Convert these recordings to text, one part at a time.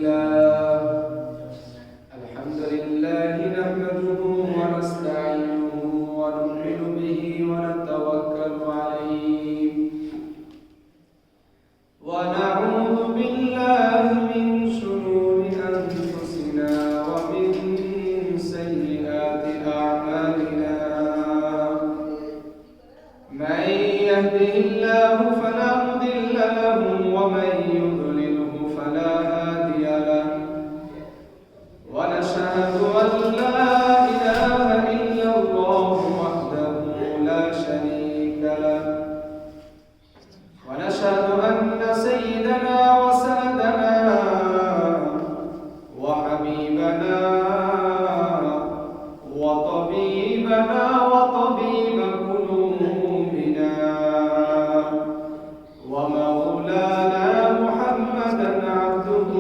لله نحمده ونستعينه ونؤمن به ونتوكل عليه ونعوذ بالله من شرور أنفسنا ومن سيئات أعمالنا من يهده الله فلا مضل له ومن يضلله فلا هادي له ونشهد أن لا إله إلا الله وحده لا شريك له ونشهد أن سيدنا وسندنا وحبيبنا وطبيبنا وطبيب قلوبنا ومولانا محمدا عبده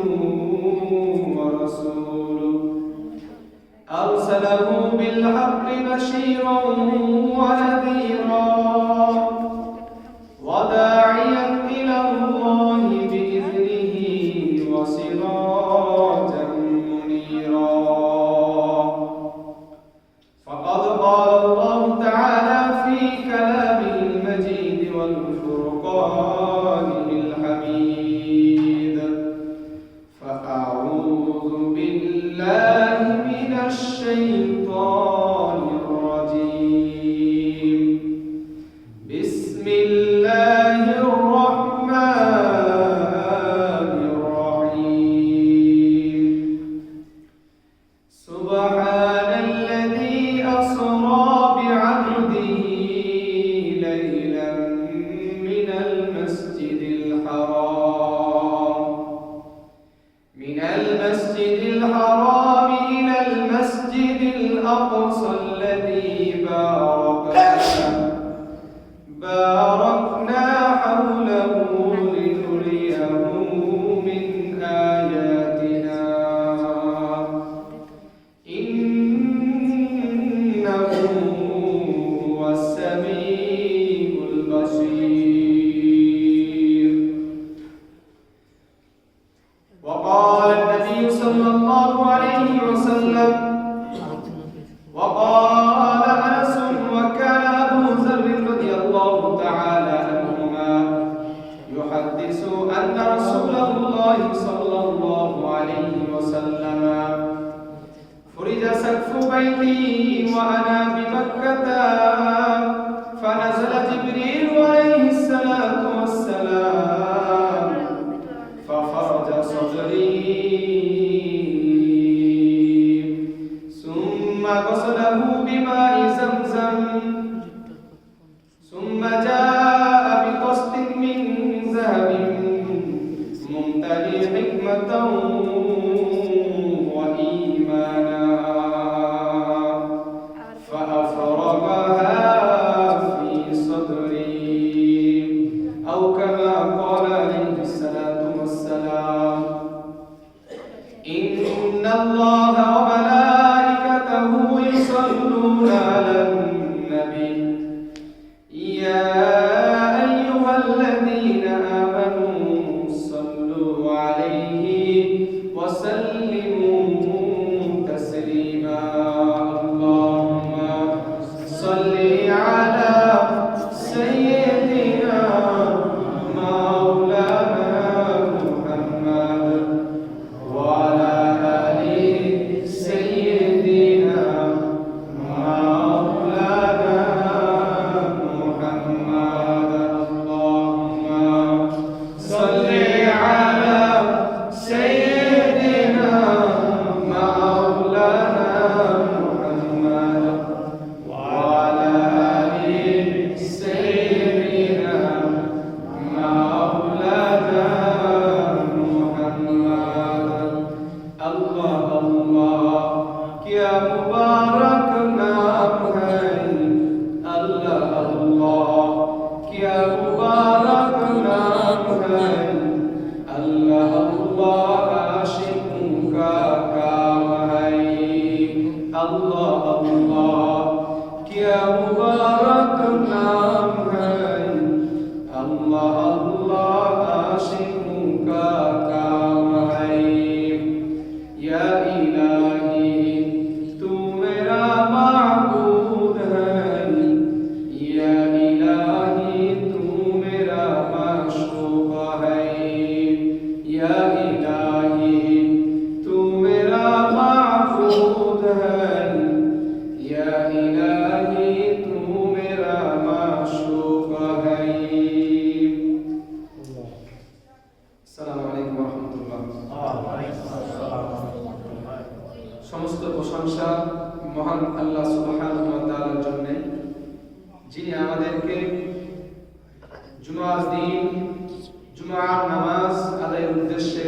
ورسوله أرسله بالحق بشيرا ونذيرا وداعيا إلى الله بإذنه وسراجا منيرا فقد قال الله تعالى في كلامه المجيد والفرقانه الحميد فأعوذ بالله من الشيطان الرجيم بسم الله الرحمن الرحيم سبحان الذي أسرى بعبده ليلا من المسجد الحرام إلى المسجد الأقصى الذي باركنا حوله لنريه من آياتنا إنه هو السميع البصير وقال النبي صلى الله عليه وسلم وقال أنس وكان أبو ذر رضي الله تعالى عنهما يحدث أن رسول الله صلى الله عليه وسلم فرج سقف بيتي وأنا بمكة فنزل جبريل عليه الصلاة والسلام ففرج صدري ثم غسله بماء زمزم ثم جاء بقسط من ذهب ممتلئ حكمة وإيمانا فأفرغها في صدري أو كما قال عليه الصلاة والسلام إن الله وملائكته يصلون على النبي يا أيها الذين آمنوا صلوا عليه وسلموا تسليما اللهم صل على سيدنا مولانا محمد وعلى آل আসসালামু আলাইকুম ওয়া রাহমাতুল্লাহ। সমস্ত প্রশংসা মহান আল্লাহ সুবহানাহু ওয়া তাআলার জন্য, যিনি আমাদেরকে জুমার দিন জুমার নামাজ আদায়ের উদ্দেশ্যে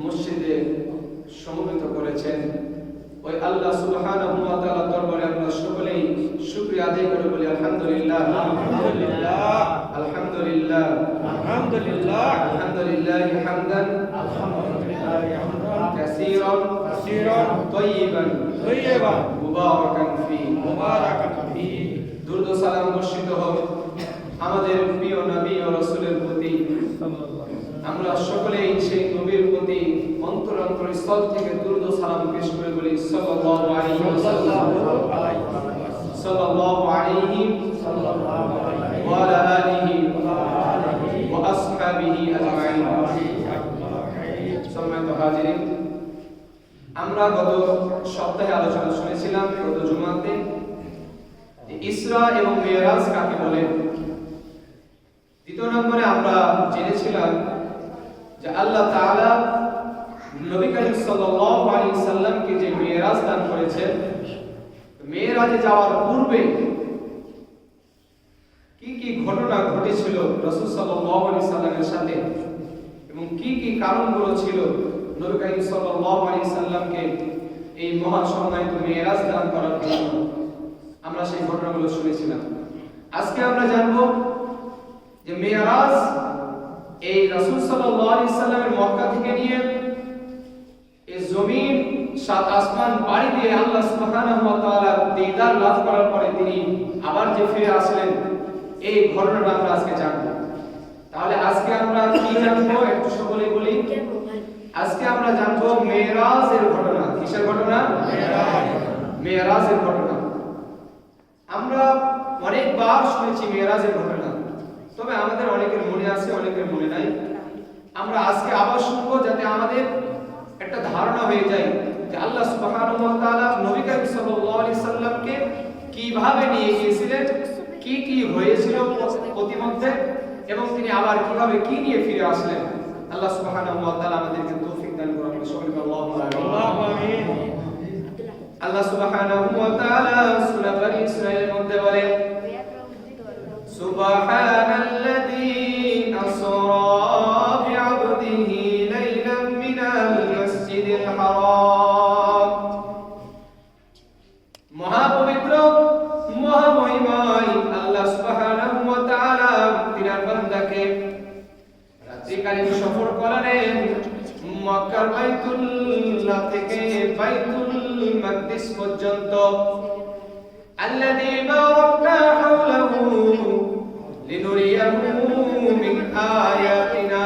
মসজিদে সমবেত করেছেন। ওই আল্লাহ সুবহানাহু ওয়া তাআলার দরবারে আমরা সকলেই শুকরিয়া আদায় করে বলি আলহামদুলিল্লাহ, আলহামদুলিল্লাহ, আলহামদুলিল্লাহ, আলহামদুলিল্লাহ, আলহামদুলিল্লাহ হামদান, আলহামদুলিল্লাহ হামদান কাসীরান, কাসীরান তাইয়িবান, তাইয়িবান মুবারাকান ফি। দুরূদ ও সালাম বর্ষিত হোক আমাদের প্রিয় নবী ও রাসূলের প্রতি। আমরা সকলেই সেই নবীর প্রতি অন্তরস্থল থেকে দুরূদ ও সালাম পেশ করে বলি সাল্লাল্লাহু আলাইহি ওয়াসাল্লাম, সাল্লাল্লাহু আলাইহি ওয়া আলা আলিহি ওয়া আসহাবিহি আজমাইন। সম্মানিত হাজিরিন, আমরা গত সপ্তাহে আলোচনা শুনেছিলাম, গত জুমাতে, ইসরা এবং মেরাজ কাকে বলে। দ্বিতীয় নম্বরে আমরা জেনেছিলাম যে আল্লাহ তাআলা নবী করিম সাল্লাল্লাহু আলাইহি সাল্লামকে যে মেরাজ দান করেছেন, মেরাজে যাওয়ার পূর্বে কি কি ঘটনা ঘটেছিল রাসূল সাল্লাল্লাহু আলাইহি সাল্লামের সাথে এবং কি কি কারণগুলো ছিল নবী করিম সাল্লাল্লাহু আলাইহি সাল্লামকে এই মহা সম্মানিত মেরাজ দান করার জন্য। আমরা সেই ঘটনাগুলো শুনেছিলাম। আজকে আমরা জানব যে মেরাজ এই রাসূল সাল্লাল্লাহু আলাইহি সাল্লামের মক্কা থেকে নিয়ে এই জমিন সাত আসমান পাড়ি দিয়ে আল্লাহ সুবহানাহু ওয়া তাআলা দিদার লাভ করার পরে তিনি আবার যে ফিরে আসলেন, এই ঘটনাটা আমরা আজকে জানব। তাহলে আজকে আমরা কি জানবো একটু সকলে বলি। আজকে আমরা জানবো মেরাজের ঘটনা। কিসের ঘটনা? মেরাজের ঘটনা। আমরা অনেকবার শুনেছি মেরাজের ঘটনা, তবে আমাদের অনেকের মনে আছে, অনেকের মনে নাই। আমরা আজকে আবার শুনবো যাতে আমাদের একটা ধারণা হয়ে যায় যে আল্লাহ সুবহানাহু ওয়া তাআলা নবী করিম সাল্লাল্লাহু আলাইহি সাল্লামকে কিভাবে নিয়ে গিয়েছিলেন, কি কি হয়েছিল প্রতিমধ্যে, এবং তিনি আবার কিভাবে কি নিয়ে ফিরে আসলেন। আল্লাহ সুবহানাহু ওয়া তাআলা আমাদেরকে তৌফিক দান করুন। সকলে আল্লাহুম্মা আমিন। আল্লাহ সুবহানাহু ওয়া তাআলা সূরা বনী ইসরাঈলের মধ্যে বলেন, সুবহানাল্লাযী আসরা বি'আবদিহি লাইলাম মিনাল মাসজিদিল হারাম। মহাপবিত্র মহামহিমায় আল্লাহ সুবহানাহু ওয়া তাআলা তিনার বান্দাকে রাত্রিকালীন সফর করালেন মক্কার বাইতুল্লাহ থেকে বাইতুল মাকদিস পর্যন্ত। আল্লাযী বারাকনা হাওলাহু লিনুরিয়াহু মিন আয়াতিনা,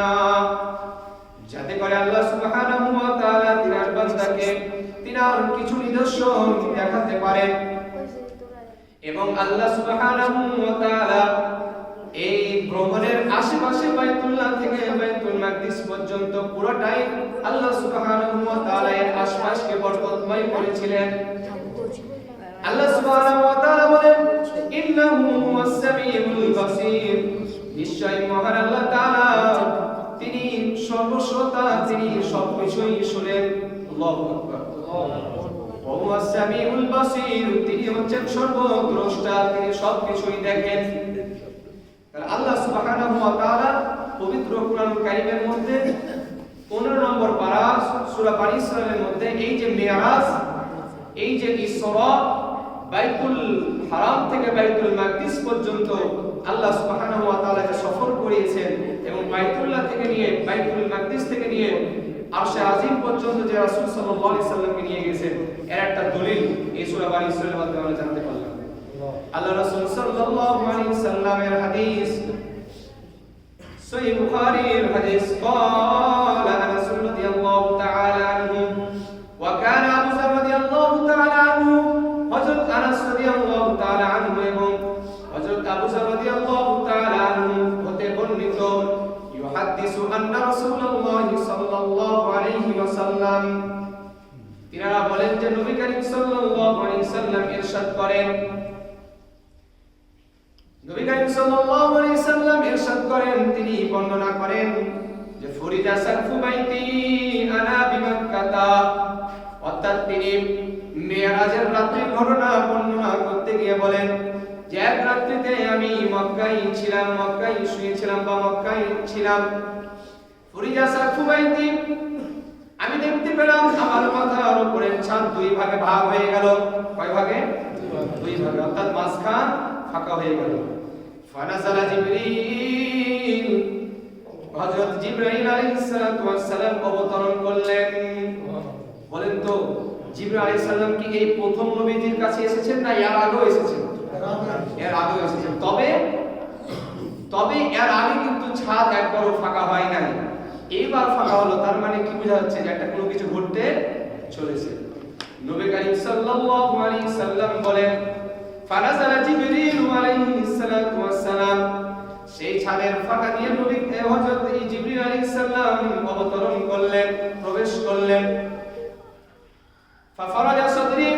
যাতে করে আল্লাহ সুবহানাহু ওয়া তাআলা তিনার বান্দাকে তিনার কিছু নিদর্শন দেখাতে পারেন। এবং আল্লাহ সুবহানাহু ওয়া তাআলা এই ভ্রমণের আশেপাশে বাইতুল্লাহ থেকে বাইতুল মাকদিস পর্যন্ত পুরোটাই আল্লাহ সুবহানাহু ওয়া তাআলা এর আশপাশকে বরকতময় করেছিলেন। আল্লাহ সুবহানাহু ওয়া তাআলা বলেন, ইন্নাহু হুয়াস সামিউল বাসীর, নিশ্চয়ই মহান আল্লাহ তাআলা তিনি সর্বশ্রোতা, তিনি সবকিছুই শুনেন। আল্লাহু আকবার। ওয়া হুয়াস সামিউল বাসীর, তিনি হচ্ছেন সর্বদ্রষ্টা, তিনি সবকিছুই দেখেন। আল্লাহ সুবহানাহু ওয়া তাআলা পবিত্র কুরআনুল কারীমের মধ্যে 15 নম্বর পারা সূরা বনী ইসরাঈলের মধ্যে এই যে মেরাজ, এই যে ইসরা, বাইতুল হারাম থেকে বাইতুল মাকদিস পর্যন্ত আল্লাহ সুবহানাহু ওয়া তাআলা যে সফর করিয়েছেন এবং বাইতুল্লাহ থেকে নিয়ে বাইতুল মাকদিস থেকে নিয়ে আরশে আজিম পর্যন্ত যে রাসূল সাল্লাল্লাহু আলাইহি সাল্লামকে নিয়ে গেছেন, এর একটা দলিল এই সূরা বনী ইসরাঈলের মধ্যে আমরা জানতে পারলাম। আল্লাহ রাসূল সাল্লাল্লাহু আলাইহি সাল্লামের হাদিস, সহিহ বুখারীর হাদিস, قال انس رضي الله تعالى عنه وكان ابو ذر رضي الله تعالى عنه, হযরত আনাস রাদিয়াল্লাহু তাআলা আনহু এবং হযরত আবু যর রাদিয়াল্লাহু তাআলা আনহু হতে বর্ণিত, ইউহাদ্দিসু আন্না রাসূলুল্লাহ সাল্লাল্লাহু আলাইহি ওয়াসাল্লাম, তিনারা বলেন যে নবী করিম সাল্লাল্লাহু আলাইহি সাল্লাম ইরশাদ করেন, নবী করিম সাল্লাল্লাহু আলাইহি সাল্লাম ইরশাদ করেন, তিনি বর্ণনা করেন যে ফরিজা সাকফু বাইতি আনা বিমাক্কাতা, অর্থাৎ তিনি মেরাজের রাত্রির ঘটনা বর্ণনা করতে গিয়ে বলেন যে এক রাত্রিতে আমি মক্কায় ছিলাম, মক্কায় শুয়েছিলাম বা মক্কায় ছিলাম। ফরিজা সাকফু বাইতি, আমি দেখতে পেলাম আমার মাথার উপরের ছাদ দুই ভাগে ভাগ হয়ে গেল। কয় ভাগে? দুই ভাগে, অর্থাৎ মাঝখান ফাঁকা হয়ে গেল। ফানাজালা জিবরিল, হযরত জিবরাইল আলাইহিস সালাতু ওয়াস সালাম অবতরণ করলেন। বলেন তো জিবরাইল আলাইহিস সালাম কি এই প্রথম নবীজির কাছে এসেছেন না এর আগেও এসেছেন? এর আগেও এসেছেন। তবে এর আগে কিন্তু ছাদ একবারও ফাঁকা হয় নাই, এইবার ফাঁকা হলো। তার মানে কি বোঝা যাচ্ছে যে একটা কোনো কিছু ঘটতে চলেছে। নবী করিম সাল্লাল্লাহু আলাইহি সাল্লাম বলেন ফানাজালা জিবরিল আলাইহিস সালাতু ওয়াস সালাম, সেই ছাদের ফাঁকা দিয়ে নবী হযরত জিবরিল আলাইহিস সালাম অবতরণ করলেন, প্রবেশ করলেন। ফাফরাজা সাদরি,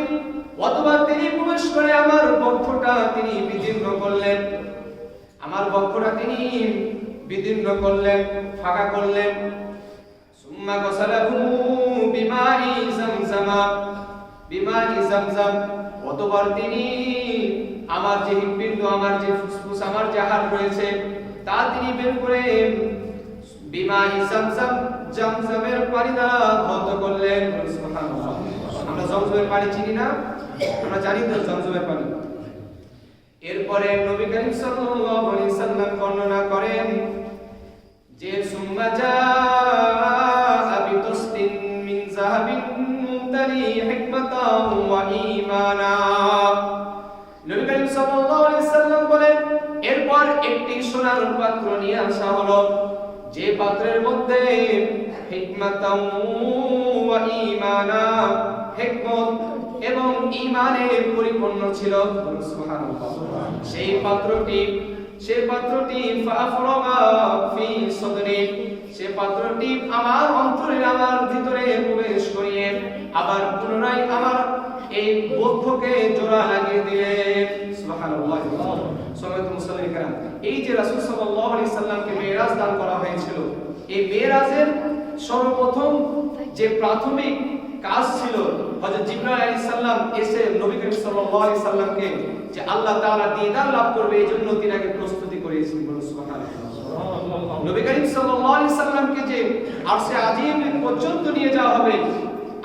অতঃপর তিনি প্রবেশ করে আমার বক্ষটা তিনি বিদীর্ণ করলেন, আমার বক্ষটা তিনি বিদীর্ণ করলেন, ফাঁকা করলেন। সুম্মা গসালাহু বিমাই জামজামা, বিমাই জামজাম, অতঃপর তিনি আমার যে হৃৎপিণ্ড, আমার যে ফুসফুস, আমার যে হাড় রয়েছে তা তিনি বের করে বিমাই জামজাম, জামজামের পানি দ্বারা ধৌত করলেন। সুবহানাল্লাহ। আমরা জমজমের পানি চিনি না? আমরা জানি তো জমজমের পানি। এরপরে নবী করিম সাল্লাল্লাহু আলাইহি সাল্লাম বর্ণনা করেন যে সুম্মা জাআ বিতুসতিন মিন যাহাবিন মুমতালি হিকমাতান ওয়া ঈমানা। নবী করিম সাল্লাল্লাহু আলাইহি সাল্লাম বলেন এরপর একটি সোনার পাত্র নিয়ে আসা হলো, যে পাত্রের মধ্যে হিকমাতান ওয়া ঈমানা, হিকমত এবং ঈমানে পরিপূর্ণ ছিল। সুবহানাল্লাহ। সেই পাত্রটি ফাফরাগা ফি সাদরি, সেই পাত্রটি আমার অন্তরে, আমার ভিতরে প্রবেশ করিয়ে আবার পুনরায় আমার এই বক্ষকে জোড়া লাগিয়ে দিলেন। সুবহানাল্লাহ। সম্মানিত মুসলিম کرام, এই যে রাসূল সাল্লাল্লাহু আলাইহি সাল্লামকে মেরাজ দান করা হয়েছিল, এই মেরাজের সর্বপ্রথম যে প্রাথমিক কাজ ছিল হযরত জিবরাইল আলাইহিস সালাম এসে নবী করিম সাল্লাল্লাহু আলাইহি সাল্লামকে যে আল্লাহ তাআলা দিদার লাভ করবে এইজন্য তিনাকে প্রস্তুতি করিয়েছিলেন। সুবহানাল্লাহ। নবী করিম সাল্লাল্লাহু আলাইহি সাল্লামকে যে আরশে আজিম পর্যন্ত নিয়ে যাওয়া হবে,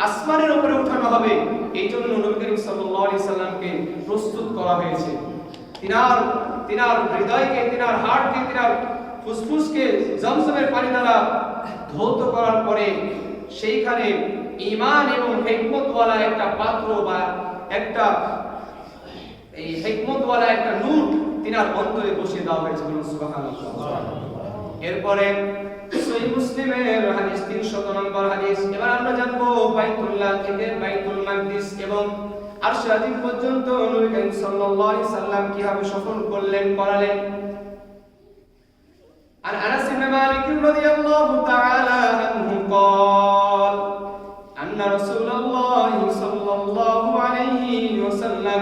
আসমানের উপরে উঠানো হবে, এইজন্য নবী করিম সাল্লাল্লাহু আলাইহি সাল্লামকে প্রস্তুত করা হয়েছে। তিনার হৃদয়কে, তিনার হাড়কে, তিনার ফুসফুসকে জমজমের পানি দ্বারা ধৌত করার পরে সেইখানে ঈমান এবং হিকমতওয়ালা একটা পাত্র বা একটা এই হিকমতওয়ালা একটা নূর তিনার অন্তরে বসিয়ে দেওয়া হয়েছে। সুবহানাল্লাহ। এরপরে সহিহ মুসলিমের হাদিস 300 নম্বর হাদিস। এবার আমরা জানবো বাইতুল্লাহ থেকে বাইতুল মাকদিস এবং আরশ আজিম পর্যন্ত নবী করিম সাল্লাল্লাহু আলাইহি সাল্লাম কিভাবে সফর করালেন। عن أنس بن مالك رضي الله تعالى عنه قال أن رسول الله صلى الله عليه وسلم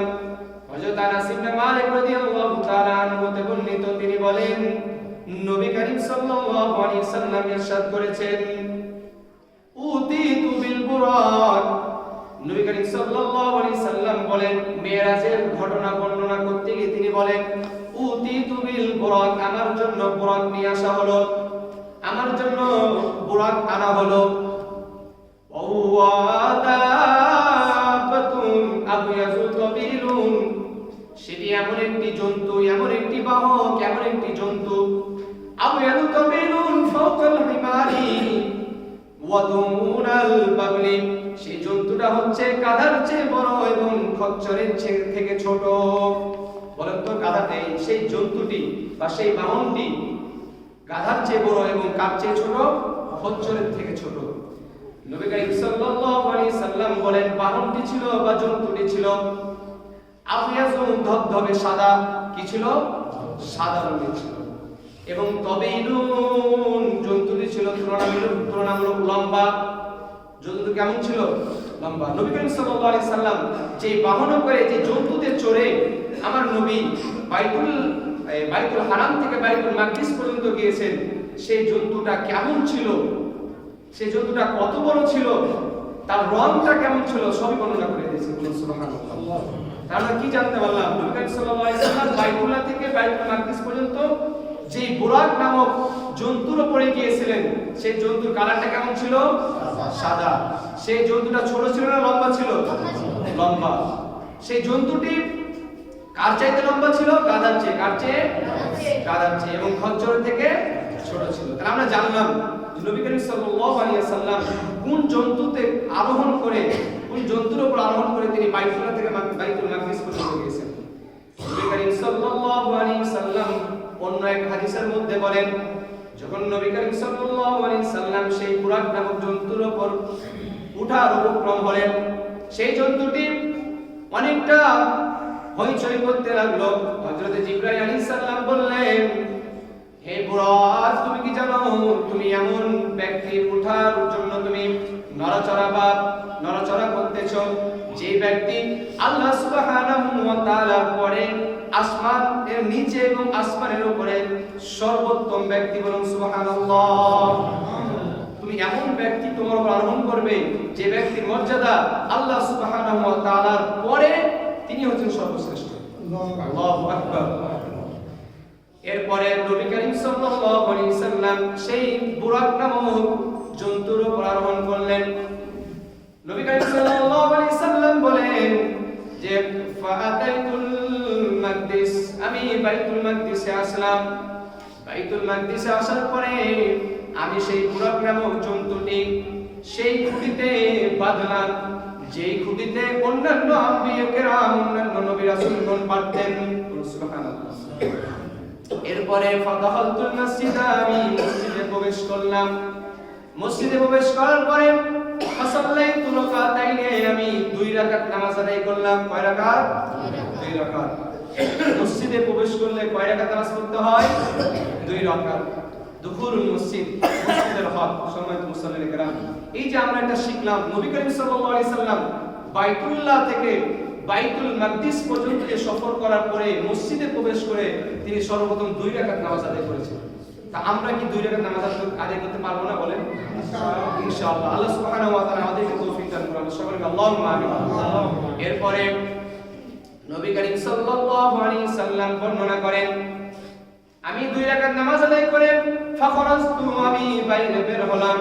হযরত আনাস ইবনে মালিক রাদিয়াল্লাহু তাআলা আনহু হতে বর্ণিত, তিনি বলেন নবী করিম সাল্লাল্লাহু আলাইহি সাল্লাম ইরশাদ করেছেন উতিতু বিল বুরাক। নবী করিম সাল্লাল্লাহু আলাইহি সাল্লাম বলেন মেরাজের ঘটনা বর্ণনা করতে গিয়ে তিনি বলেন উতিতু বিল বুরাক, আমার জন্য বুরাক নিয়ে আসা হলো, আমার জন্য বুরাক আনা হলো। ওয়াদাবাতুন আবয়াজু তাবিলুন, সেটি এমন একটি জন্তু, এমন একটি বাহক, এমন একটি জন্তু আবয়াজু তাবিলুন ফাওকাল হিমারি ওয়া দুনাল বাগলি, সেই জন্তুটা হচ্ছে গাধার চেয়ে বড় এবং খচ্চরের থেকে ছোট। বলেন তো গাধাতে সেই জন্তুটি বা সেই বাহনটি গাধার চেয়ে বড় এবং কার চেয়ে ছোট? খচ্চরের থেকে ছোট। নবী করিম সাল্লাল্লাহু আলাইহি সাল্লাম বলেন বাহনটি ছিল বা জন্তুটি ছিল আবয়াজুন ধবধবে সাদা, কি ছিল? সাদা রঙের ছিল। এবং তাবিলুন জন্তুটি ছিল তুলনামূলক লম্বা। জন্তু কেমন ছিল? লম্বা। নবী করিম সাল্লাল্লাহু আলাইহি সাল্লাম যে বাহন করে, যে জন্তুতে চড়ে আমার নবী বাইতুল হারাম থেকে বাইতুল মাকদিস পর্যন্ত গিয়েছেন, সেই জন্তুটা কেমন ছিল, সেই জন্তুটা কত বড় ছিল, তার রংটা কেমন ছিল, সবই বর্ণনা করে দিয়েছেন। সুবহানাল্লাহ। তাহলে কি জানতে পারলাম? নবী করিম সাল্লাল্লাহু আলাইহি সাল্লাম বাইতুল্লাহ থেকে বাইতুল মাকদিস পর্যন্ত যে বুরাক নামক জন্তুর উপরে গিয়েছিলেন, সেই জন্তুর কালারটা কেমন ছিল? সাদা। সেই জন্তুটা ছোট ছিল না লম্বা ছিল? লম্বা। সেই জন্তুটি কার চাইতে লম্বা ছিল? গাধার চেয়ে। কার চেয়ে? গাধার চেয়ে। এবং খচ্চরের থেকে ছোট ছিল। তাহলে আমরা জানলাম নবী করিম সাল্লাল্লাহু আলাইহি সাল্লাম কোন জন্তুতে আরোহণ করে, কোন জন্তুর উপর আরোহণ করে তিনি বাইতুল্লাহ থেকে বাইতুল মাকদিস পর্যন্ত গিয়েছেন। নবী করিম সাল্লাল্লাহু আলাইহি সাল্লাম অন্য এক হাদিসের মধ্যে বলেন, যখন নবী করিম সাল্লাল্লাহু আলাইহি সাল্লাম সেই বুরাক নামক জন্তুর উপর উঠার উপক্রম হলেন, সেই জন্তুটি অনেকটা হইচই করতে লাগলো। হযরত জিবরাইল আলাইহিস সালাম বললেন, হে বুরাক, তুমি কি জানো তুমি এমন ব্যক্তির উঠার জন্য তুমি নড়াচড়া করতেছো যে ব্যক্তি আল্লাহ সুবহানাহু ওয়া তাআলার পরে আসমানের নিচে এবং আসমানের উপরে সর্বোত্তম ব্যক্তি, বলুন সুবহানাল্লাহ। তুমি এমন ব্যক্তি তোমার উপর আরোহণ করবে যে ব্যক্তির মর্যাদা আল্লাহ সুবহানাহু ওয়া তাআলার পরে তিনি হচ্ছেন সর্বশ্রেষ্ঠ। আল্লাহু আকবার। এরপরে নবী করিম সাল্লাল্লাহু আলাইহি সাল্লাম সেই বুরাক নামক জন্তুর উপর আরোহণ করলেন। নবী করিম সাল্লাল্লাহু আলাইহি সাল্লাম বলেন যে ফাআতাইতুল মাকদিস, আমি বাইতুল মাকদিসে আসলাম। বাইতুল মাকদিসে আসার পরে আমি সেই বুরাক নামক জন্তুটি সেই খুঁটিতে বাঁধলাম, যেই খুঁটিতে অন্যান্য আম্বিয়া কেরাম, অন্যান্য নবী রাসূলগণ পারতেন। সুবহানাল্লাহ। এরপরে ফাদাখালতুল মসজিদ, আমি মসজিদে প্রবেশ করলাম। মসজিদে প্রবেশ করার পরে ফাসাল্লাইতু রাকাতাইনে, আমি 2 রাকাত নামাজ আদায় করলাম। কয় রাকাত? 2 রাকাত। মসজিদে প্রবেশ করলে কয় রাকাত নামাজ পড়তে হয়? 2 রাকাত। দুখুলুল মসজিদ, মসজিদের হক। সম্মানিত মুসল্লিরা কেরাম, এই যে আমরা এটা শিখলাম, নবী করিম সাল্লাল্লাহু আলাইহি সাল্লাম বাইতুল্লাহ থেকে বাইতুল মাকদিস পর্যন্ত যে সফর করার পরে মসজিদে প্রবেশ করে তিনি সর্বপ্রথম 2 রাকাত নামাজ আদায় করেছেন। তা আমরা কি 2 রাকাত নামাজ আদায় করতে পারবো না? বলেন ইনশাআল্লাহ। আল্লাহ সুবহানাহু ওয়া তাআলা আমাদেরকে তৌফিক দান করুন। সকলে আল্লাহুম্মা আমিন। এরপরে নবী করিম সাল্লাল্লাহু আলাইহি সাল্লাম বর্ণনা করেন, আমি 2 রাকাত নামাজ আদায় করে ফাখরাজতু, আমি বাইরে বের হলাম।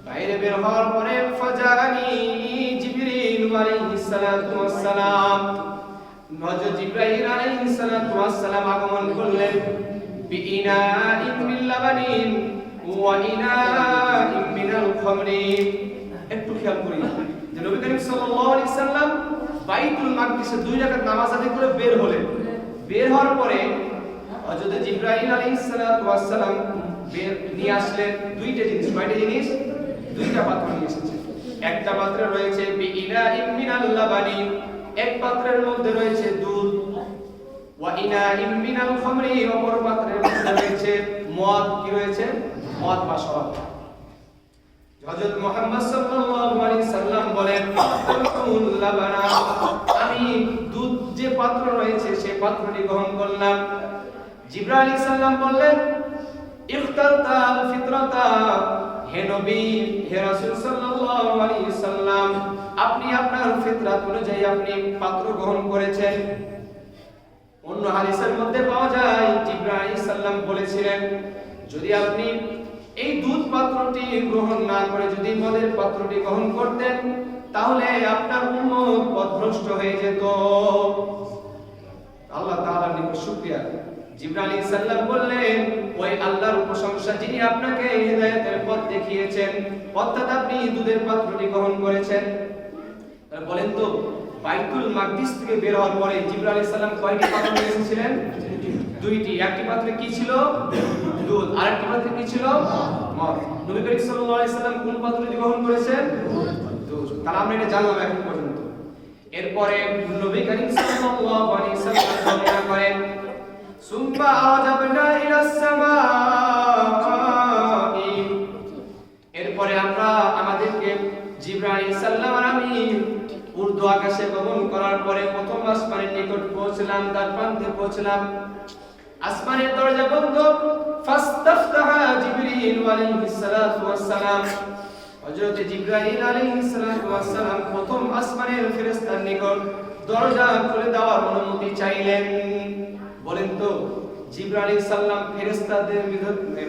বাইরে বের হওয়ার পরে ফাজানি জিবরিল আলাইহিস সালাতু ওয়াস সালাম, হযরত জিবরাইল আলাইহিস সালাতু ওয়াস সালাম আগমন করলেন। বিইনাইন মিন লাবানিন ওয়া ইনাইন মিনাল খামরি। একটু খেয়াল করি যে নবী করিম সাল্লাল্লাহু আলাইহি সাল্লাম বাইতুল মাকদিসে 2 রাকাত নামাজ আদায় করে বের হলেন। বের হওয়ার পরে হযরত জিবরাইল আলাইহিস সালাতু ওয়াস সালাম নিয়ে আসলেন 2টা জিনিস। কয়টা জিনিস? 2টা পাত্র নিয়ে এসেছেন। একটা পাত্রে রয়েছে বিইনাইন মিনাল লাবানি, এক পাত্রের মধ্যে রয়েছে দুধ। ওয়া ইনাইন মিনাল খামরি, অপর পাত্রের মধ্যে রয়েছে মদ। কি রয়েছে? মদ বা শরাব। হযরত মুহাম্মদ সাল্লাল্লাহু আলাইহি সাল্লাম বলেন, ফাকুল লাবানা, আমি দুধ যে পাত্র রয়েছে সেই পাত্রটি গ্রহণ করলাম। জিবরাইল আলাইহিস সালাম বললেন, ইখতারতা আল ফিতরাতা, হে নবী, হে রাসূল সাল্লাল্লাহু আলাইহি সাল্লাম, আপনি আপনার ফিতরাত অনুযায়ী আপনি পাত্র গ্রহণ করেছেন। অন্য হাদিসের মধ্যে পাওয়া যায় জিবরাইল আলাইহিস সালাম বলেছিলেন, যদি আপনি এই দুধ পাত্রটি গ্রহণ না করে যদি মদের পাত্রটি গ্রহণ করতেন তাহলে আপনার উম্মত পথভ্রষ্ট হয়ে যেত। আল্লাহ তাআলার নিকট শুকরিয়া। জিবরাইল আলাইহিস সালাম বললেন, ওই আল্লাহর প্রশংসা যিনি আপনাকে হিদায়াতের পথ দেখিয়েছেন, অর্থাৎ আপনি দুধের পাত্রটি গ্রহণ করেছেন। বলেন তো, বাইতুল মাকদিস থেকে বের হওয়ার পরে জিবরাইল আলাইহিস সালাম কয়টি পাত্র নিয়ে এসেছিলেন? 2টি। একটি পাত্রে কি ছিল? দুধ। আরেকটি পাত্রে কি ছিল? মদ। নবী করিম সাল্লাল্লাহু আলাইহি সাল্লাম কোন পাত্রটি গ্রহণ করেছেন? দুধ। তাহলে আমরা এটা জানলাম এখন পর্যন্ত। এরপরে নবী করিম সাল্লাল্লাহু আলাইহি সাল্লাম বর্ণনা করেন, সুম্মা আজাবনা ইলাস সামাই, এরপরে আমরা আমাদেরকে জিবরাইল আলাইহিস সালাম আর আমি ঊর্ধ্ব আকাশে গমন করার পরে প্রথম আসমানের নিকট পৌঁছলাম, তার প্রান্তে পৌঁছলাম। আসমানের দরজা বন্ধ। ফাস্তাফতাহা জিবরিল আলাইহিস সালাতু ওয়াস সালাম, হযরত জিবরাইল আলাইহিস সালাতু ওয়াস সালাম প্রথম আসমানের ফেরেশতার নিকট দরজা খুলে দেওয়ার অনুমতি চাইলেন। বলেন তো জিবরাইল আলাইহিস সালাম ফেরেশতাদের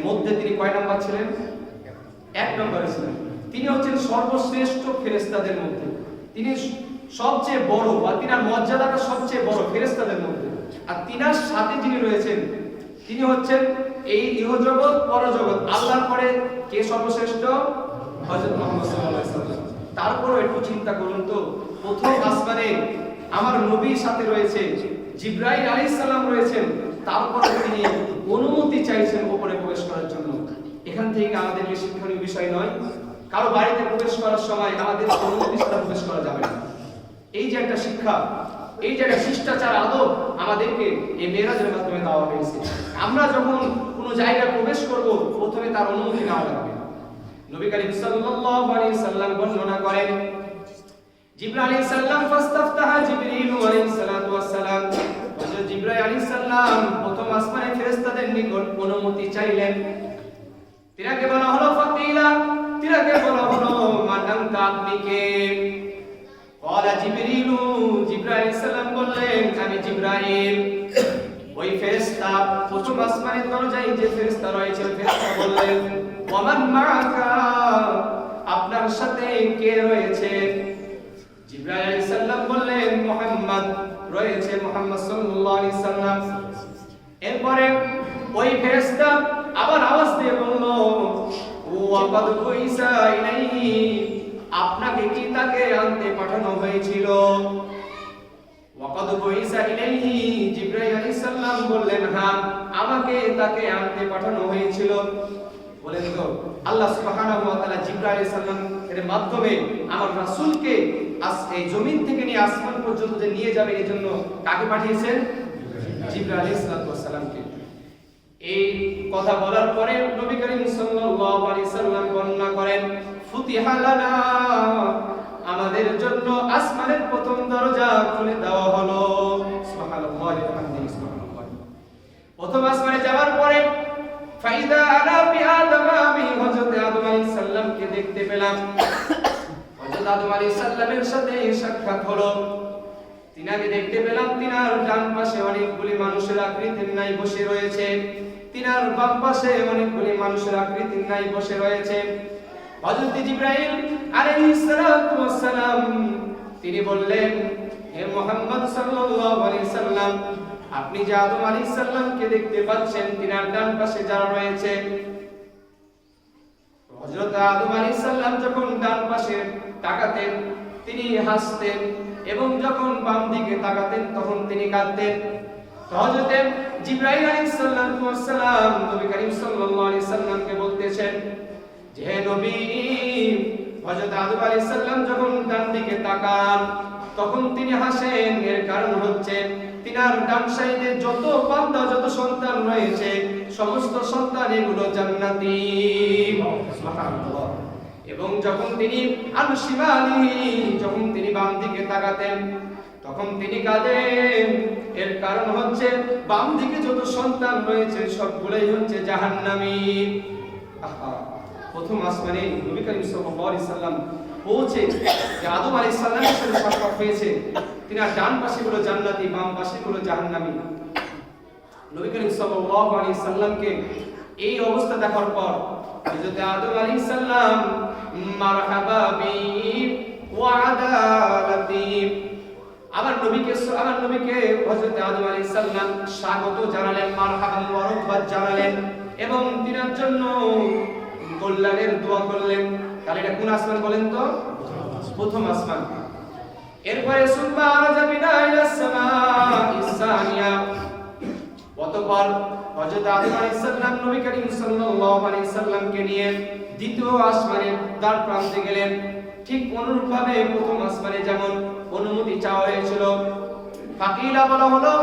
মধ্যে তিনি কয় নাম্বার ছিলেন? এক নম্বরে ছিলেন। তিনি হচ্ছেন সর্বশ্রেষ্ঠ ফেরেশতাদের মধ্যে, তিনি সবচেয়ে বড় বা তিনার মর্যাদাটা সবচেয়ে বড় ফেরেশতাদের মধ্যে। আর তিনার সাথে যিনি রয়েছেন তিনি হচ্ছেন এই ইহজগৎ পরজগৎ আল্লাহর পরে কে সর্বশ্রেষ্ঠ? হযরত মুহাম্মদ সাল্লাল্লাহু আলাইহি ওয়াসাল্লাম। তারপরও একটু চিন্তা করুন তো, প্রথম আসমানে আমার নবীর সাথে রয়েছে, জিবরাইল আলাইহিস সালাম রয়েছেন, তারপরে তিনি অনুমতি চাইছেন উপরে প্রবেশ করার জন্য। এখান থেকে আমাদের কি শিক্ষণীয় বিষয় নয়? কারো বাড়িতে প্রবেশ করার সময় আমাদের অনুমতি ছাড়া প্রবেশ করা যাবে না। এই যে একটা শিক্ষা, এই যে একটা শিষ্টাচার আদব আমাদেরকে এই মেরাজের মাধ্যমে দেওয়া হয়েছে। আমরা যখন কোনো জায়গায় প্রবেশ করব প্রথমে তার অনুমতি নেওয়া লাগবে। নবী করিম সাল্লাল্লাহু আলাইহি সাল্লাম বর্ণনা করেন, জিবরাইল আলাইহিস সালাম ফাস্তাফতাহা জিবরিল আলাইহিস সালাতু ওয়াস সালাম, হযরত জিবরাইল আলাইহিস সালাম প্রথম আসমানের ফেরেশতাদের নিকট অনুমতি চাইলেন। তিনাকে বলা হলো ফাকিলা, তিনাকে বলা হলো মান আনতা, আপনি কে? ক্বালা জিবরিল, জিবরাইল আলাইহিস সালাম বললেন আমি জিবরাইল। ওই ফেরেশতা প্রথম আসমানের দরজায় যে ফেরেশতা রয়েছে ফেরেশতা বললেন ওয়া মান মাআকা, আপনার সাথে কে রয়েছে? জিবরাইল আলাইহিস সালাম বললেন মুহাম্মদ রয়েছে, মুহাম্মদ সাল্লাল্লাহু আলাইহি সাল্লাম। এরপরে ওই ফেরেশতা আবার আওয়াজ দিয়ে বলল ওয়া কাদ বুইসা ইলাইহি, আপনাকে কি তাকে আনতে পাঠানো হয়েছিল? ওয়া কাদ বুইসা ইলাইহি, জিবরাইল আলাইহিস সালাম বললেন হ্যাঁ, আমাকে তাকে আনতে পাঠানো হয়েছিল। বলেন তো আল্লাহ সুবহানাহু ওয়া তাআলা জিবরাইল আলাইহিস সালাম এর মাধ্যমে আমার রাসূলকে এই জমিন থেকে নিয়ে আসমান পর্যন্ত যে নিয়ে যাবে এই জন্য কাকে পাঠিয়েছেন? জিবরাইল আলাইহিস সালামকে। এই কথা বলার পরে নবী করিম সাল্লাল্লাহু আলাইহি সাল্লাম বর্ণনা করেন ফুতিহা লানা, আমাদের জন্য আসমানের প্রথম দরজা খুলে দেওয়া হলো। সুবহানাল্লাহি ওয়া বিহামদিহি, সুবহানাল্লাহ। প্রথম আসমানে যাওয়ার পরে ফাইদা আলা বি আদম, আমি হযরত আদম আলাইহিস সালামকে দেখতে পেলাম। হযরত আদম আলাইহিস সালামের সাথে সাক্ষাৎ হলো। তিনাকে দেখতে পেলাম, তিনার ডান পাশে অনেকগুলি মানুষের আকৃতির ন্যায় বসে রয়েছে, তিনার বাম পাশে অনেকগুলি মানুষের আকৃতির ন্যায় বসে রয়েছে। হযরত জিবরাইল আলাইহিস সালাতু ওয়াস সালাম তিনি বললেন হে মুহাম্মদ সাল্লাল্লাহু আলাইহি সাল্লাম, আপনি যে আদম আলাইহিস সালামকে দেখতে পাচ্ছেন তিনার ডান পাশে যারা রয়েছে, হযরত আদম আলাইহিস সালাম যখন ডান পাশে তাকাতেন তিনি হাসতেন এবং যখন বাম দিকে তাকাতেন তখন তিনি কাঁদতেন। তো হযরত জিবরাইল আলাইহিস সালাম নবী করিম সাল্লাল্লাহু আলাইহি সাল্লামকে বলতেছেন যে হে নবী, হযরত আদম আলাইহিস সালাম যখন ডান দিকে তাকান তখন তিনি হাসেন, এর কারণ হচ্ছে তিনার ডান সাইডে যত বান্দা যত সন্তান রয়েছে সমস্ত সন্তান এগুলো জান্নাতি। সুবহানাল্লাহ। এবং যখন তিনি আন শিমালিহি যখন তিনি বাম দিকে তাকাতেন তখন তিনি কাঁদেন, এর কারণ হচ্ছে বাম দিকে যত সন্তান রয়েছে সবগুলাই হচ্ছে জাহান্নামী। প্রথম আসমানে নবী করিম সাল্লাল্লাহু আলাইহি সাল্লাম পৌঁছে যে আদম আলাইহিস সালামের সাথে সাক্ষাৎ হয়েছে, তিনার ডান পাশে গুলো জান্নাতি বাম পাশে গুলো জাহান্নামী। নবী করিম সাল্লাল্লাহু আলাইহি সাল্লামকে এই অবস্থা দেখার পর হযরত আদম আলাইহিস সালাম মারহাবা বি ওয়া আদালাতি, আমার নবীকে হযরত আদম আলাইহিস সালাম স্বাগত জানালেন, মারহাবা মুবারকবাদ জানালেন এবং তিনার জন্য কল্যাণের দোয়া করলেন। তাহলে এটা কোন আসমান বলেন তো? প্রথম আসমান। এরপরে সুম্মা আরাজা বিনা ইলাস সামাইস সানিয়া, অতঃপর হযরত আদম আলাইহিস সালাম নবী করিম সাল্লাল্লাহু আলাইহি সাল্লামকে নিয়ে দ্বিতীয় আসমানের দ্বার প্রান্তে গেলেন। ঠিক অনুরূপভাবে প্রথম আসমানে যেমন অনুমতি চাওয়া হয়েছিল, ফাকিলা বলা হলো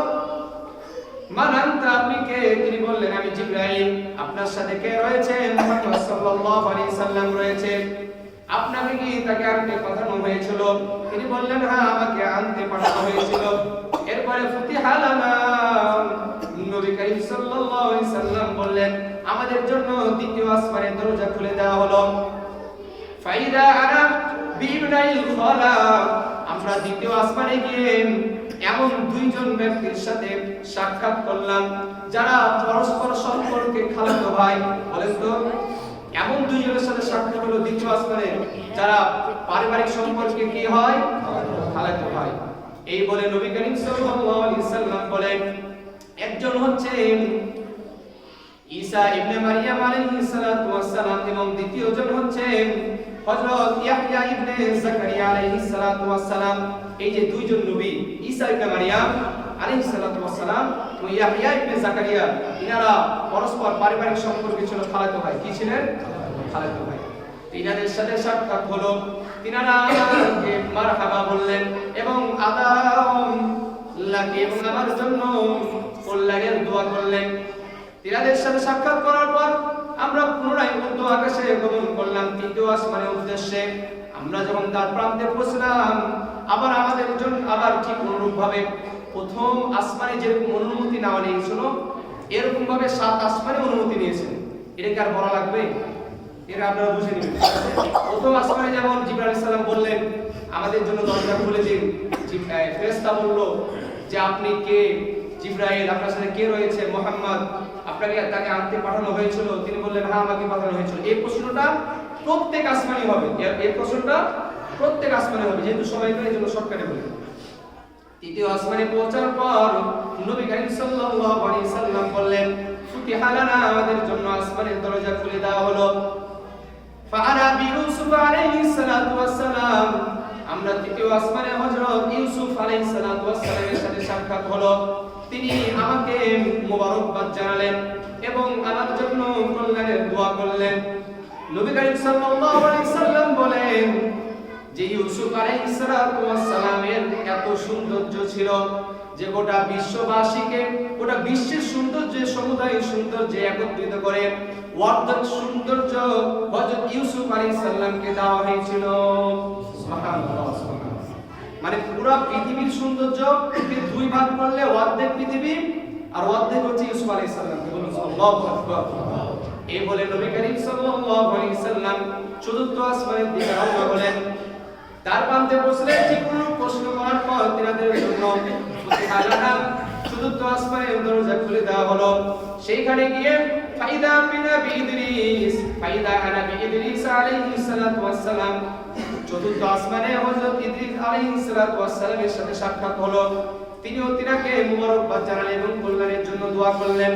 মান আনতা, আপনি কে? তিনি বললেন আমি জিবরাইল। আপনার সাথে কে রয়েছে? মুহাম্মদ সাল্লাল্লাহু আলাইহি সাল্লাম রয়েছে। আপনাকে কি তাকে আনতে পাঠানো হয়েছিল? তিনি বললেন হ্যাঁ, আমাকে আনতে পাঠানো হয়েছিল। এরপরে ফুতিহা লানা, নবী করিম সাল্লাল্লাহু আলাইহি সাল্লাম বললেন আমাদের জন্য দ্বিতীয় আসমানের দরজা খুলে দেওয়া হলো। ফাইদা আনা বিবনাইল খালা, আমরা দ্বিতীয় আসমানে গিয়ে এমন দুইজন ব্যক্তির সাথে সাক্ষাৎ করলাম যারা পরস্পর সম্পর্কে খালাতো ভাই। বলেন তো এমন দুইজনের সাথে সাক্ষাৎ হলো দ্বিতীয় আসমানে যারা পারিবারিক সম্পর্কে কি হয়, খালাতো ভাই। এই বলে নবী করিম সাল্লাল্লাহু আলাইহি সাল্লাম বলেন একজন হচ্ছে ঈসা ইবনে মারইয়াম আলাইহিস সালাতু ওয়াস সালাম এবং দ্বিতীয়জন হচ্ছে হযরত ইয়াহইয়া ইবনে যাকারিয়া আলাইহিস সালাতু ওয়াস সালাম। এই যে দুইজন নবী ঈসা ইবনে মারইয়াম আলাইহিস সালাতু ওয়াস সালাম এবং ইয়াহইয়া ইবনে যাকারিয়া, ইনারা পরস্পর পারিবারিক সম্পর্কে ছিল খালাতো ভাই। কি ছিলেন? খালাতো ভাই। তিনাদের সাথে সাক্ষাৎ হলো, তিনারা আমাকে মারহাবা বললেন এবং আল্লাহকে এবং আমার জন্য কল্যাণের দোয়া করলেন। তিনাদের সাথে সাক্ষাৎ করার পর আমরা পুনরায় উর্দু আকাশে গমন করলাম তৃতীয় আসমানের উদ্দেশ্যে। আমরা যখন তার প্রান্তে পৌঁছলাম আবার আমাদের জন্য আবার ঠিক অনুরূপ ভাবে প্রথম আসমানে যেরকম অনুমতি নেওয়া নিয়েছিল এরকম ভাবে 7 আসমানে অনুমতি নিয়েছেন। এটা কি আর বলা লাগবে? এটা আপনারা বুঝে নেবেন। প্রথম আসমানে যেমন জিবরাইল আলাইহিস সালাম বললেন আমাদের জন্য দরজা খুলে দিন, ফেরেশতা বলল যে আপনি কে? জিবরাইল, আপনার সাথে কে রয়েছে? মুহাম্মদ, আপনাকে তাকে আনতে পাঠানো হয়েছিল? তিনি বললেন হ্যাঁ আমাকে পাঠানো হয়েছিল। এই প্রশ্নটা প্রত্যেক আসমানে হবে, এই প্রশ্নটা প্রত্যেক আসমানে হবে, যেহেতু সবাই করে জন্য শর্টকাটে বলি। তৃতীয় আসমানে পৌঁছার পর নবী করিম সাল্লাল্লাহু আলাইহি সাল্লাম বললেন ফুতিহা লানা, আমাদের জন্য আসমানের দরজা খুলে দেওয়া হলো। ফাআনা বিইউসুফ আলাইহিস সালাতু ওয়াস সালাম, আমরা তৃতীয় আসমানে হযরত ইউসুফ আলাইহিস সালাতু ওয়াস সালামের সাথে সাক্ষাৎ হলো। তিনি আমাকে মোবারকবাদ জানালেন এবং আমার জন্য কল্যাণের দোয়া করলেন। নবী করিম সাল্লাল্লাহু আলাইহি সাল্লাম বলেন যে ইউসুফ আলাইহিস সালাতু ওয়াস সালামের এত সৌন্দর্য ছিল যে গোটা বিশ্ববাসীকে, গোটা বিশ্বের সৌন্দর্যে সমুদায় সৌন্দর্যে একত্রিত করে অর্ধেক সৌন্দর্য হযরত ইউসুফ আলাইহিস সালামকে দেওয়া হয়েছিল। সুবহানাল্লাহ। মানে পুরো পৃথিবীর সৌন্দর্য দুই ভাগ করলে অর্ধেক পৃথিবী আর অর্ধেক হচ্ছে ইউসুফ আলাইহিস সালাম। বলুন আল্লাহু আকবার। এই বলে নবী করিম সাল্লাল্লাহু আলাইহি সাল্লাম চতুর্থ আসমানের দিকে রওনা হলেন। তার প্রান্তে বসলেন, ঠিক কোন প্রশ্ন করার পর তিনাদের জন্য চতুর্থ আসমানের দরজা খুলে দেওয়া হলো। সেইখানে গিয়ে ফাইদা বিনা বিইদ্রিস, ফাইদা আনা বিইদ্রিস আলাইহিস সালাতু ওয়াস সালাম, চতুর্থ আসমানে হযরত ইদ্রিস আলাইহিস সালাতু ওয়াস সালামের সাথে সাক্ষাৎ হলো। তিনিও তিনাকে মোবারকবাদ জানালেন এবং কল্যাণের জন্য দোয়া করলেন।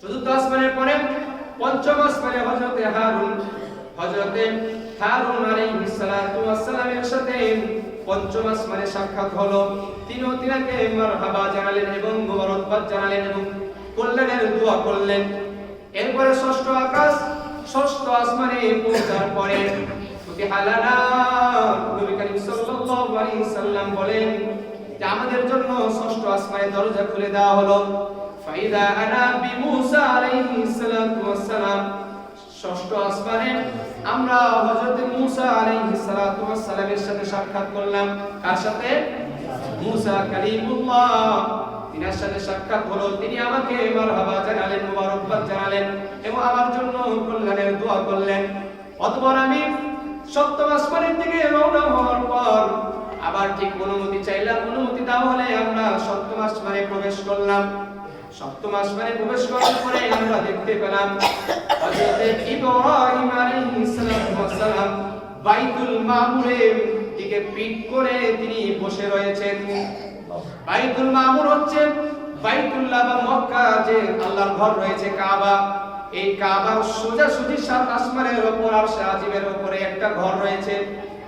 চতুর্থ আসমানের পরে পঞ্চম আসমানে হযরতে হারুন আলাইহিস সালাতু ওয়াস সালামের সাথে পঞ্চম আসমানে সাক্ষাৎ হলো। তিনিও তিনাকে মারহাবা জানালেন এবং মোবারকবাদ জানালেন এবং কল্যাণের দোয়া করলেন। এরপরে ষষ্ঠ আসমানে পৌঁছার পরে ফুতিহা লানা, নবী করিম সাল্লাল্লাহু আলাইহি সাল্লাম বলেন যে আমাদের জন্য ষষ্ঠ আসমানের দরজা খুলে দেওয়া হলো। ফাইদা আনা বিমূসা আলাইহিস সালাতু ওয়াস সালাম, ষষ্ঠ আসমানে আমরা হযরত মূসা আলাইহিস সালাতু ওয়াস সালামের সাথে সাক্ষাৎ করলাম। কার সাথে? মূসা কালিমুল্লাহ, তিনার সাথে সাক্ষাৎ হলো। তিনি আমাকে মারহাবা জানালেন, মোবারকবাদ জানালেন এবং আমার জন্য কল্যাণের দোয়া করলেন। অতঃপর আমি সপ্তম আসমানের দিকে রওনা হওয়ার পর আবার ঠিক অনুমতি চাইলাম। অনুমতি দেওয়া হলে আমরা সপ্তম আসমানে প্রবেশ করলাম। সপ্তম আসমানে প্রবেশ করার পরে আমরা দেখতে পেলাম হযরত ইব্রাহিম আলাইহিস সালাম বাইতুল মামুরের দিকে পিঠ করে তিনি বসে রয়েছেন। বাইতুল মামুর হচ্ছে বাইতুল্লাহ বা মক্কা, যে আল্লাহর ঘর রয়েছে কাবা। এই কাবার সোজাসুজি 7 আসমানের উপর আরশে আজিমের উপরে একটা ঘর রয়েছে,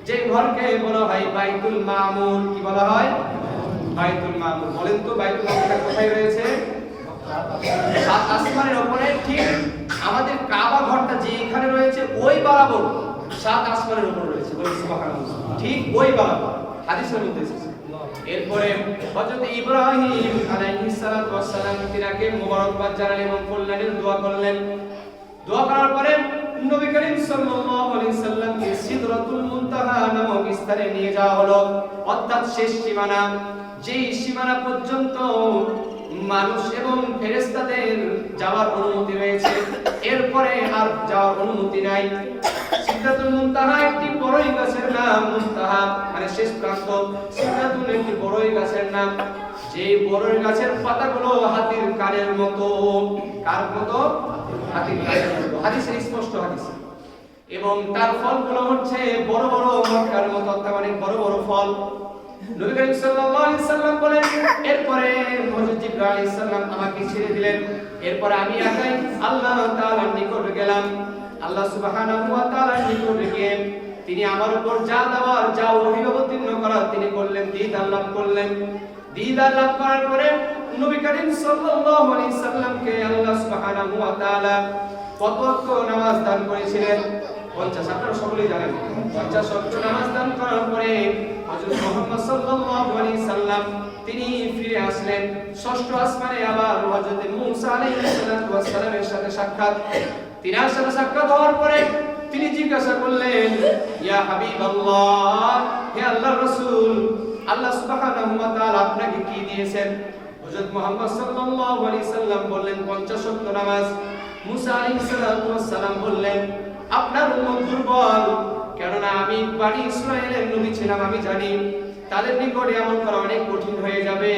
যে ঘরকে বলা হয় বাইতুল মামুর। কি বলা হয়? বাইতুল মামুর। বলেন তো বাইতুল মামুরটা কোথায় রয়েছে? 7 আসমানের উপরে। ঠিক আমাদের কাবা ঘরটা যেখানে রয়েছে ওই বরাবর 7 আসমানের উপর রয়েছে। বলেন সুবহানাল্লাহ। ঠিক ওই বরাবর হাদিসের মধ্যে এসেছে। এরপরে হযরত ইব্রাহিম আলাইহিস সালাতু ওয়াস সালাম তিনাকে মোবারকবাদ জানালেন এবং কল্যাণের দোয়া করলেন। দোয়া করার পরে নবী করিম সাল্লাল্লাহু আলাইহি সাল্লামকে সিদরাতুল মুনতাহা নামক স্থানে নিয়ে যাওয়া হলো, অর্থাৎ শেষ সীমানা, যেই সীমানা পর্যন্ত মানুষ এবং ফেরেশতাদের যাওয়ার অনুমতি রয়েছে, এরপরে আর যাওয়ার অনুমতি নাই। সিদরাতুল মুনতাহা একটি বড়ই গাছের নাম, মুনতাহা মানে শেষ প্রান্ত। সিদরাতুল একটি বড়ই গাছের নাম, যে বড়ই গাছের পাতাগুলো হাতির কানের মতো। কার মতো? হাতির কানের মতো। হাদিসের স্পষ্ট হাদিস। এবং তার ফলগুলো হচ্ছে বড় বড় মক্কার মতো, অর্থাৎ অনেক বড় বড় ফল। নবী করিম সাল্লাল্লাহু আলাইহি সাল্লাম বলেন, এরপরে হযরত জিবরাইল আলাইহিস সালাম আমাকে ছেড়ে দিলেন। এরপরে আমি একাই আল্লাহ তাআলার নিকট গেলাম। আল্লাহ সুবহানাহু ওয়া তাআলার নিকট গিয়ে তিনি আমার উপর যা দেওয়ার, যা ওহী অবতীর্ণ করার তিনি করলেন, দিদার লাভ করলেন। দিদার লাভ করার পরে নবী করিম সাল্লাল্লাহু আলাইহি সাল্লামকে আল্লাহ সুবহানাহু ওয়া তাআলা কত ওয়াক্ত নামাজ দান করেছিলেন? 50। আপনারা সকলেই জানেন 50 ওয়াক্ত নামাজ দান করার পরে হযরত মুহাম্মদ সাল্লাল্লাহু আলাইহি সাল্লাম তিনি ফিরে আসলেন। ষষ্ঠ আসমানে আবার হযরত মূসা আলাইহিস সালামের সাথে সাক্ষাৎ। তিনার সাথে সাক্ষাৎ হওয়ার পরে তিনি জিজ্ঞাসা করলেন, ইয়া হাবিবাল্লাহ, হে আল্লাহর রাসূল, আল্লাহ সুবহানাহু ওয়া তাআলা আপনাকে কি দিয়েছেন? হযরত মুহাম্মদ সাল্লাল্লাহু আলাইহি সাল্লাম বললেন 50 ওয়াক্ত নামাজ। মূসা আলাইহিস সালাম বললেন, আপনার উম্মত দুর্বল, কেননা আমি বনি ইসরাঈলের নবী ছিলাম, আমি জানি তাদের নিকট আমল করা অনেক কঠিন হয়ে যাবে।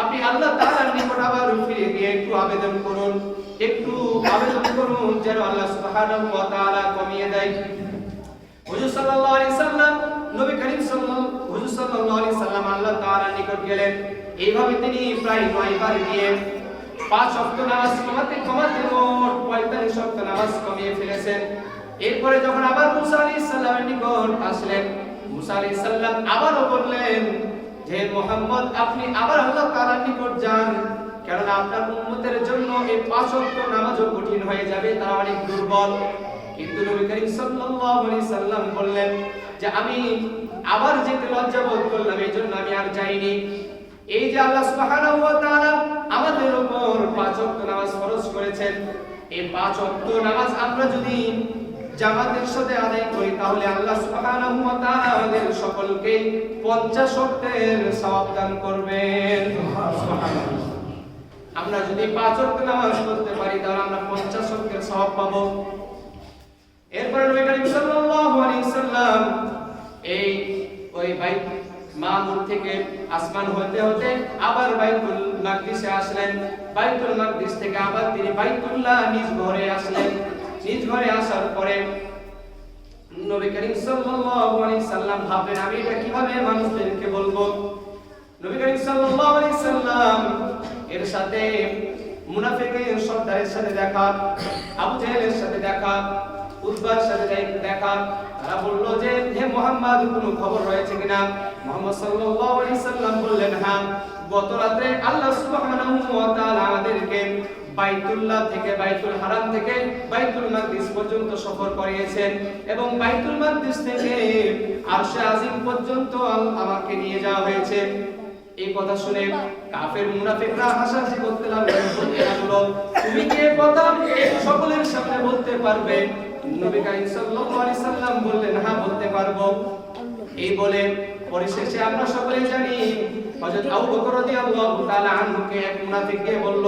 আপনি আল্লাহ তাআলার নিকট আবার ফিরে গিয়ে একটু আবেদন করুন, যেন আল্লাহ সুবহানাহু ওয়া তাআলা কমিয়ে দেয়। হুজুর সাল্লাল্লাহু আলাইহি সাল্লাম, নবী করিম সাল্লাল্লাহু আলাইহি সাল্লাম আল্লাহ তাআলার নিকট গেলেন। এইভাবে তিনি প্রায় 9 বার গিয়ে 5 ওয়াক্ত নামাজ কমাতে মোট 45 ওয়াক্ত নামাজ কমিয়ে ফেলেছেন। এরপরে যখন আবার মূসা আলাইহিস সালামের নিকট আসলেন, মূসা আলাইহিস সালাম আবারও বললেন যে মুহাম্মদ, আপনি আবার আল্লাহ তাআলার নিকট যান, কারণ আপনার উম্মতের জন্য এই 5 ওয়াক্ত নামাজও কঠিন হয়ে যাবে, তারা অনেক দুর্বল। কিন্তু নবী করিম সাল্লাল্লাহু আলাইহি সাল্লাম বললেন যে আমি আবার যেতে লজ্জা বোধ করলাম, এইজন্য আমি আর যাইনি। এই যে আল্লাহ সুবহানাহু ওয়া তাআলা আমাদের উপর 5 ওয়াক্ত নামাজ ফরজ করেছেন, এই 5 ওয়াক্ত নামাজ আমরা যদি জামাতের সাথে আদায় করি তাহলে আল্লাহ সুবহানাহু ওয়া তাআলা আমাদের সকলকে 50 ওয়াক্তের সওয়াব দান করবেন। সুবহানাল্লাহ। আমরা যদি 5 ওয়াক্ত নামাজ পড়তে পারি তাহলে আমরা 50 ওয়াক্তের সওয়াব পাবো। এরপর নবী করিম সাল্লাল্লাহু আলাইহি সাল্লাম ওই বাইত মামুর থেকে আসমান হতে হতে আবার বাইতুল মাকদিসে আসলেন। বাইতুল মাকদিস থেকে আবার তিনি বাইতুল্লাহ নিজ ঘরে আসলেন। নিজ ঘরে আসার পরে নবী করিম সাল্লাল্লাহু আলাইহি সাল্লাম ভাবলেন, আমি এটা কিভাবে মানুষদেরকে বলবো? নবী করিম সাল্লাল্লাহু আলাইহি সাল্লাম এর সাথে মুনাফিকের সর্দারের সাথে দেখা, আবু জাহেলের সাথে দেখা, উতবার সাথে দেখা। তারা বলল যে, হে মুহাম্মদ, কোনো খবর রয়েছে কিনা? মুহাম্মদ সাল্লাল্লাহু আলাইহি সাল্লাম বললেন, হ্যাঁ, গত রাতে আল্লাহ সুবহানাহু ওয়া তাআলা আমাদেরকে বাইতুল্লাহ থেকে, বাইতুল হারাম থেকে বাইতুল মাকদিস পর্যন্ত সফর করিয়েছেন এবং বাইতুল মাকদিস থেকে আরশে আজিম পর্যন্ত আমাকে নিয়ে যাওয়া হয়েছে। এই কথা শুনে কাফের মুনাফিকরা হাসাহাসি করতে লাগলো, তুমি কি এই কথা সকলের সামনে বলতে পারবে? নবী করিম সাল্লাল্লাহু আলাইহি সাল্লাম বললেন, হ্যাঁ, বলতে পারবো। এই বলে পরিশেষে আমরা সকলেই জানি হযরত আবু বকর রাদিয়াল্লাহু তাআলা আনহুকে এক মুনাফিক গিয়ে বলল,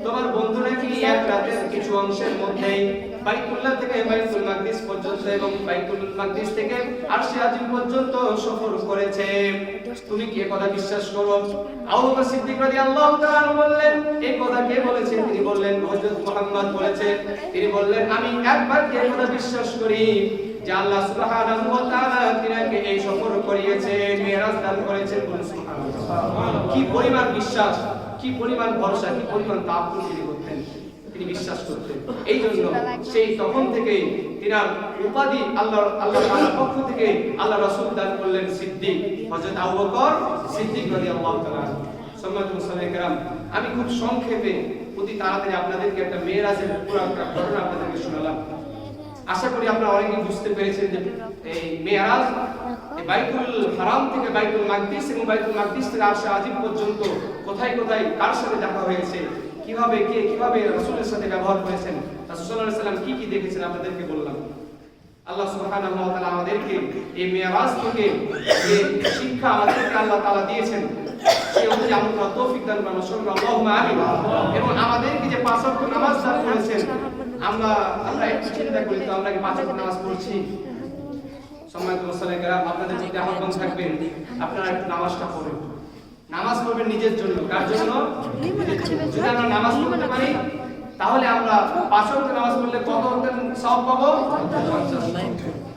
তোমার বন্ধু নাকি এক রাতের কিছু অংশের মধ্যেই বাইতুল্লাহ থেকে বাইতুল মাকদিস পর্যন্ত এবং বাইতুল মাকদিস থেকে আরশে আজিম পর্যন্ত সফর করেছে, তুমি কি এই কথা বিশ্বাস করো? আবু বকর সিদ্দিক রাদিয়াল্লাহু তাআলা বললেন, এই কথা কে বলেছে? তিনি বললেন, হযরত মুহাম্মদ বলেছে। তিনি বললেন, আমি একবার কি এই কথা বিশ্বাস করি যে আল্লাহ সুবহানাহু ওয়া তাআলা তিনাকে এই সফর করিয়েছে, মিরাজ দান করেছেন। সুবহানাল্লাহ। কি পরিমাণ বিশ্বাস, কি পরিমাণ ভরসা, কি পরিমাণ তাওয়াক্কুল তিনি করতেন, তিনি বিশ্বাস করতেন। এই জন্য সেই তখন থেকে তিনার উপাধি আল্লাহ তাআলার পক্ষ থেকে আল্লাহ রাসূল দান করলেন সিদ্দিক, হযরত আবু বকর সিদ্দিক রাদিয়াল্লাহু তাআলা। সম্মানিত মুসলিম کرام, আমি খুব সংক্ষেপে অতি তাড়াতাড়ি আপনাদেরকে একটা মেরাজের পুরো একটা ঘটনা আপনাদেরকে শোনালাম। আশা করি আপনারা অনেকেই বুঝতে পেরেছেন যে এই মেরাজ বাইতুল হারাম থেকে বাইতুল মাকদিস এবং বাইতুল মাকদিস থেকে আরশে আজিম পর্যন্ত কোথায় কোথায় কার সাথে দেখা হয়েছে, কিভাবে কে কিভাবে রাসূলের সাথে ব্যবহার করেছেন, রাসূল সাল্লাল্লাহু আলাইহি সাল্লাম কি কি দেখেছেন আপনাদেরকে বললাম। আল্লাহ সুবহানাহু ওয়া তাআলা আমাদেরকে এই মেরাজ থেকে যে শিক্ষা আমাদেরকে আল্লাহ তাআলা দিয়েছেন সেই অনুযায়ী আমল করার তৌফিক দান করুন সকলকে আল্লাহুম্মা আমিন। এবং আমাদেরকে যে 5 ওয়াক্ত নামাজ দান করেছেন, আমরা একটু চিন্তা করি তো আমরা কি 5 ওয়াক্ত নামাজ পড়ছি? সম্মানিত মুসল্লিরা কেরাম, আপনাদের প্রতি আহ্বান থাকবে আপনারা একটু নামাজটা পড়ুন। নামাজ পড়বেন নিজের জন্য, কার জন্য? যদি আমরা নামাজ পড়তে পারি তাহলে আমরা 5 ওয়াক্ত নামাজ পড়লে কত সওয়াব পাবো? 50।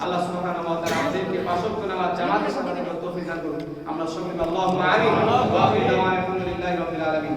আল্লাহ সুবহানাহু ওয়া তাআলা আমাদেরকে 5 ওয়াক্ত নামাজ জামাতের সাথে পড়ার তৌফিক দান করুন। আমরা সকলে আল্লাহুম্মা আমিন। ওয়া আখিরু দাওয়ানা আলহামদুলিল্লাহি রাব্বিল আলামিন।